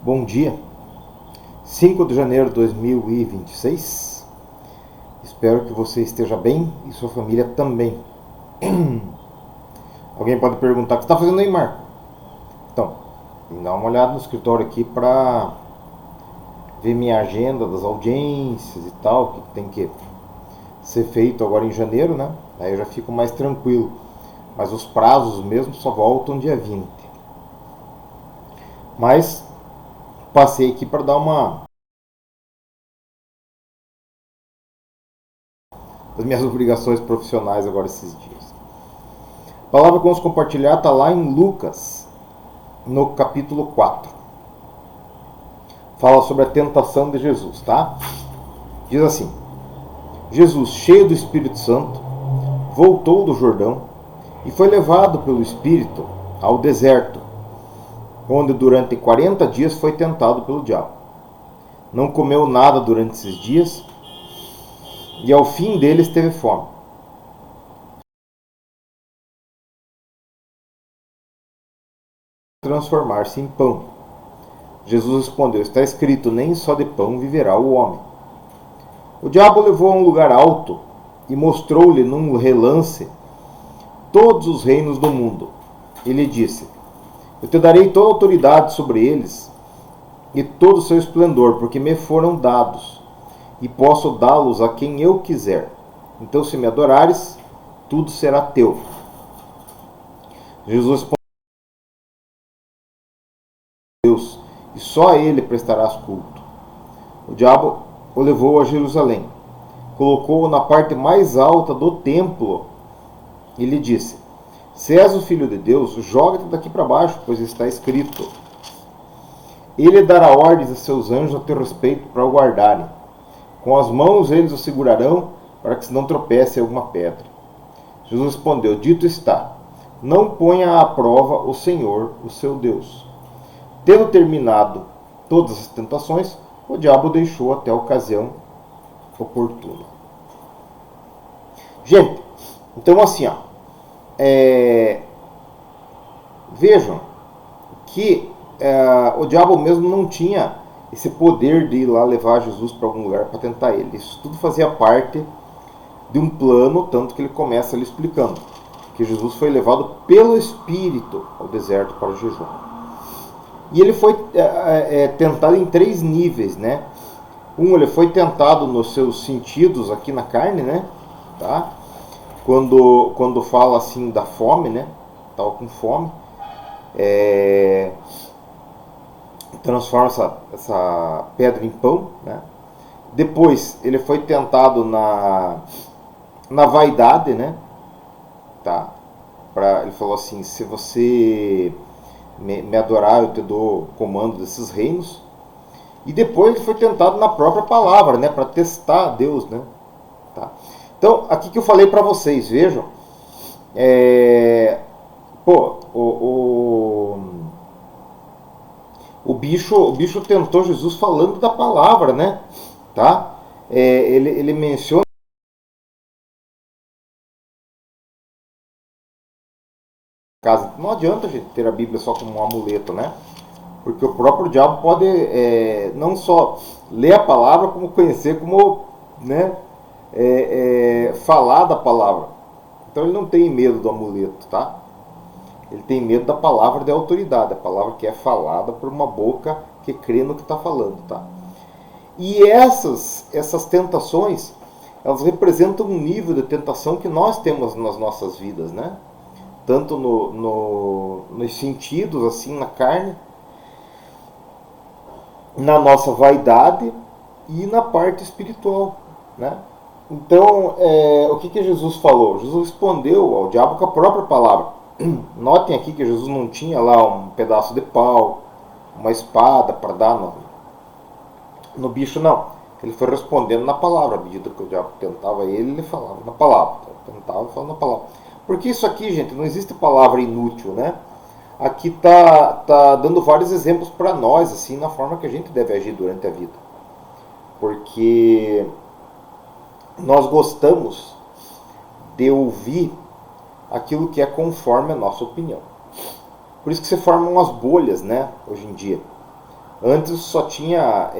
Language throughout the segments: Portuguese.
Bom dia, 5 de janeiro de 2026. Espero que você esteja bem e sua família também. Alguém pode perguntar: o que você está fazendo aí, Marco? Então, vim dar uma olhada no escritório aqui para ver minha agenda das audiências e tal, que tem que ser feito agora em janeiro, né? Aí eu já fico mais tranquilo. Mas os prazos mesmo só voltam dia 20. Mas passei aqui para dar uma das minhas obrigações profissionais agora esses dias. A palavra que vamos compartilhar está lá em Lucas, no capítulo 4. Fala sobre a tentação de Jesus, tá? Diz assim: Jesus, cheio do Espírito Santo, voltou do Jordão e foi levado pelo Espírito ao deserto, onde durante 40 dias foi tentado pelo diabo. Não comeu nada durante esses dias e ao fim deles teve fome. Transformar-se em pão. Jesus respondeu: está escrito, nem só de pão viverá o homem. O diabo o levou a um lugar alto e mostrou-lhe num relance todos os reinos do mundo. E lhe disse: eu te darei toda a autoridade sobre eles e todo o seu esplendor, porque me foram dados, e posso dá-los a quem eu quiser. Então, se me adorares, tudo será teu. Jesus respondeu: Deus, e só a ele prestarás culto. O diabo o levou a Jerusalém, colocou-o na parte mais alta do templo e lhe disse: se és o filho de Deus, joga-te daqui para baixo, pois está escrito: ele dará ordens a seus anjos a teu respeito para o guardarem. Com as mãos eles o segurarão, para que se não tropece em alguma pedra. Jesus respondeu: dito está, não ponha à prova o Senhor, o seu Deus. Tendo terminado todas as tentações, o diabo deixou até a ocasião oportuna. Gente, então assim, vejam que o diabo mesmo não tinha esse poder de ir lá levar Jesus para algum lugar para tentar ele. Isso tudo fazia parte de um plano, tanto que ele começa ali explicando que Jesus foi levado pelo Espírito ao deserto para o jejum. E ele foi tentado em 3 níveis, né? Ele foi tentado nos seus sentidos aqui na carne, né? Tá? Quando fala assim da fome, né? Estava com fome. Transforma essa pedra em pão, né? Depois ele foi tentado na vaidade, né? Tá? Ele falou assim: se você me adorar, eu te dou o comando desses reinos. E depois ele foi tentado na própria palavra, né? Para testar Deus, né? Tá? Então, aqui que eu falei para vocês, vejam. O bicho tentou Jesus falando da palavra, né? Tá? Ele menciona. Não adianta, gente, ter a Bíblia só como um amuleto, né? Porque o próprio diabo pode não só ler a palavra, como conhecer, como, né, falar da palavra. Então ele não tem medo do amuleto, tá? Ele tem medo da palavra de autoridade, a palavra que é falada por uma boca que crê no que está falando, tá? E essas tentações, elas representam um nível de tentação que nós temos nas nossas vidas, né? Tanto nos sentidos, assim, na carne, na nossa vaidade e na parte espiritual, né? Então, o que Jesus falou? Jesus respondeu ao diabo com a própria palavra. Notem aqui que Jesus não tinha lá um pedaço de pau, uma espada para dar no bicho, não. Ele foi respondendo na palavra. À medida que o diabo tentava ele falava na palavra. Tentava falando na palavra. Porque isso aqui, gente, não existe palavra inútil, né? Aqui tá dando vários exemplos para nós, assim, na forma que a gente deve agir durante a vida. Porque nós gostamos de ouvir aquilo que é conforme a nossa opinião. Por isso que se formam as bolhas, né, hoje em dia. Antes só tinha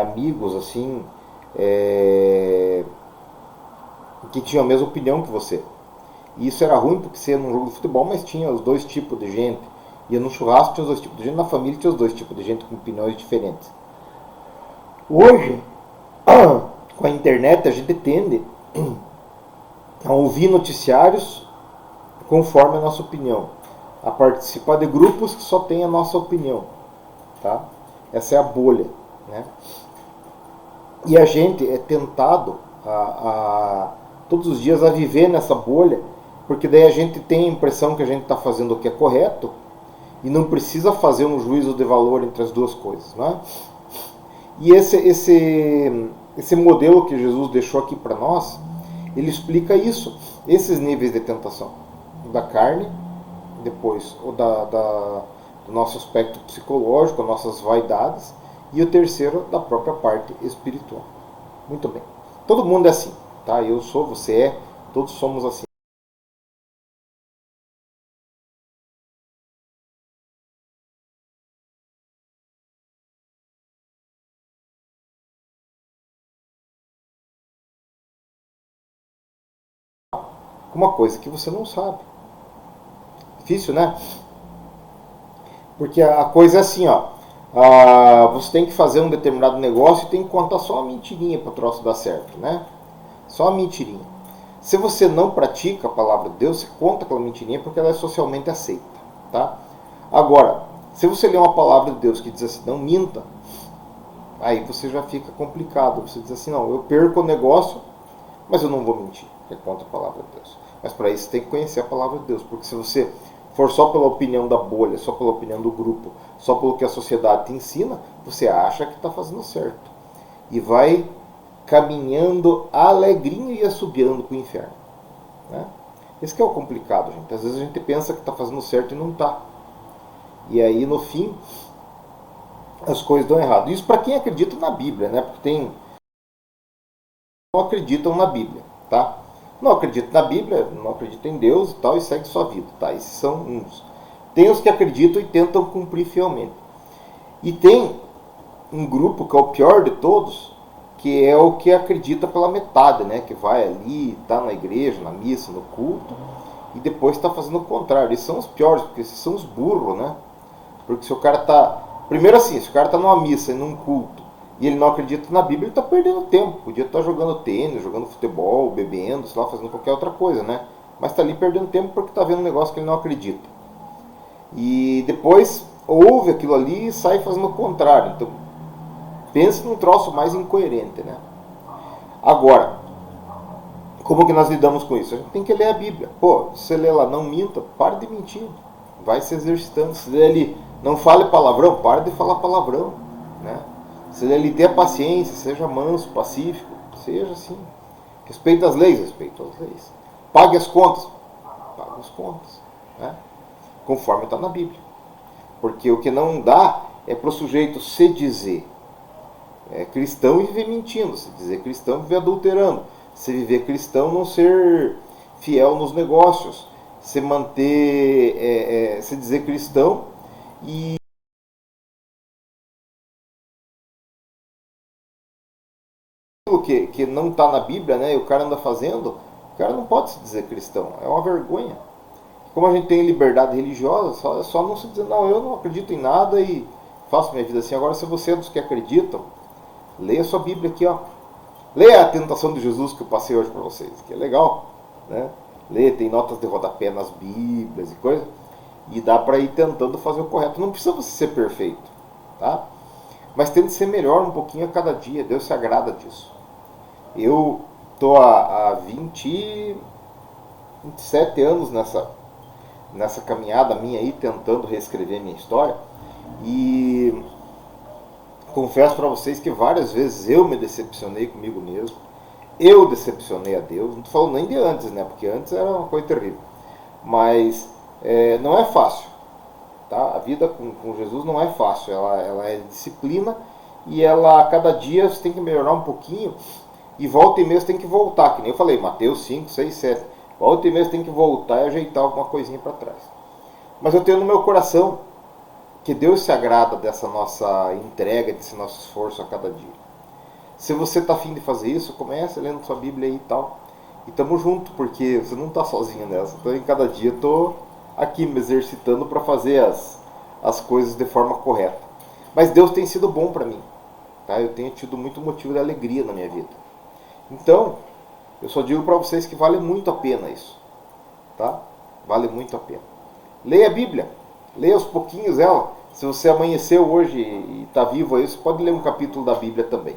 amigos assim, é, que tinham a mesma opinião que você. E isso era ruim porque você ia num jogo de futebol, mas tinha os dois tipos de gente. Ia no churrasco, tinha os dois tipos de gente. Na família tinha os dois tipos de gente com opiniões diferentes. Hoje, com a internet, a gente tende a ouvir noticiários conforme a nossa opinião, a participar de grupos que só têm a nossa opinião, tá? Essa é a bolha, né? E a gente é tentado todos os dias a viver nessa bolha, porque daí a gente tem a impressão que a gente está fazendo o que é correto e não precisa fazer um juízo de valor entre as duas coisas, né? E esse modelo que Jesus deixou aqui para nós, ele explica isso, esses níveis de tentação da carne, depois o do nosso aspecto psicológico, as nossas vaidades, e o terceiro da própria parte espiritual. Muito bem. Todo mundo é assim, tá? Eu sou, você é, todos somos assim. Uma coisa que você não sabe. Difícil, né? Porque a coisa é assim, ó. Você tem que fazer um determinado negócio e tem que contar só uma mentirinha para o troço dar certo, né? Só uma mentirinha. Se você não pratica a palavra de Deus, você conta aquela mentirinha porque ela é socialmente aceita, tá? Agora, se você ler uma palavra de Deus que diz assim, não minta, aí você já fica complicado. Você diz assim, não, eu perco o negócio, mas eu não vou mentir, é contra a palavra de Deus. Mas para isso você tem que conhecer a palavra de Deus, porque se você for só pela opinião da bolha, só pela opinião do grupo, só pelo que a sociedade te ensina, você acha que está fazendo certo. E vai caminhando alegrinho e assobiando para o inferno, né? Esse que é o complicado, gente. Às vezes a gente pensa que está fazendo certo e não está. E aí, no fim, as coisas dão errado. Isso para quem acredita na Bíblia, né? Porque tem não acreditam na Bíblia, tá? Não acredita na Bíblia, não acredita em Deus e tal, e segue sua vida, tá? Esses são uns. Tem os que acreditam e tentam cumprir fielmente. E tem um grupo que é o pior de todos, que é o que acredita pela metade, né? Que vai ali, tá na igreja, na missa, no culto, e depois está fazendo o contrário. Eles são os piores, porque esses são os burros, né? Porque se o cara tá... Primeiro assim, se o cara tá numa missa e num culto, e ele não acredita na Bíblia, ele está perdendo tempo. Podia estar jogando tênis, jogando futebol, bebendo, sei lá, fazendo qualquer outra coisa, né? Mas está ali perdendo tempo porque está vendo um negócio que ele não acredita. E depois ouve aquilo ali e sai fazendo o contrário. Então, pensa num troço mais incoerente, né? Agora, como que nós lidamos com isso? A gente tem que ler a Bíblia. Pô, se você lê lá, não minta, pare de mentir. Vai se exercitando. Se lê ali, não fale palavrão, pare de falar palavrão, né? Se ele tenha paciência, seja manso, pacífico, seja assim. Respeita as leis, respeita as leis. Pague as contas, pague as contas, né? Conforme está na Bíblia. Porque o que não dá é para o sujeito se dizer cristão e viver mentindo, se dizer cristão e viver adulterando, se viver cristão não ser fiel nos negócios, se manter, se dizer cristão e que não está na Bíblia, né, e o cara anda fazendo, o cara não pode se dizer cristão, é uma vergonha. Como a gente tem liberdade religiosa, só não se dizer, não, eu não acredito em nada e faço minha vida assim. Agora, se você é dos que acreditam, leia a sua Bíblia aqui, ó. Leia a tentação de Jesus que eu passei hoje para vocês, que é legal, né? Leia, tem notas de rodapé nas Bíblias e coisa, e dá para ir tentando fazer o correto. Não precisa você ser perfeito, tá? Mas tente ser melhor um pouquinho a cada dia, Deus se agrada disso. Eu estou há 27 anos nessa caminhada minha aí, tentando reescrever minha história, e confesso para vocês que várias vezes eu me decepcionei comigo mesmo, eu decepcionei a Deus, não estou falando nem de antes, né, porque antes era uma coisa terrível, mas não é fácil, tá? A vida com Jesus não é fácil, ela é disciplina, e ela, a cada dia você tem que melhorar um pouquinho, e volta e meia você tem que voltar, que nem eu falei, Mateus 5, 6, 7, volta e meia você tem que voltar e ajeitar alguma coisinha para trás. Mas eu tenho no meu coração Porque Deus se agrada dessa nossa entrega, desse nosso esforço a cada dia. Se você está afim de fazer isso, comece lendo sua Bíblia aí e tal. E tamo junto, porque você não está sozinho nessa. Então, em cada dia estou aqui me exercitando para fazer as coisas de forma correta. Mas Deus tem sido bom para mim. Tá? Eu tenho tido muito motivo de alegria na minha vida. Então, eu só digo para vocês que vale muito a pena isso. Tá? Vale muito a pena. Leia a Bíblia. Leia aos pouquinhos ela. Se você amanheceu hoje e está vivo aí, você pode ler um capítulo da Bíblia também.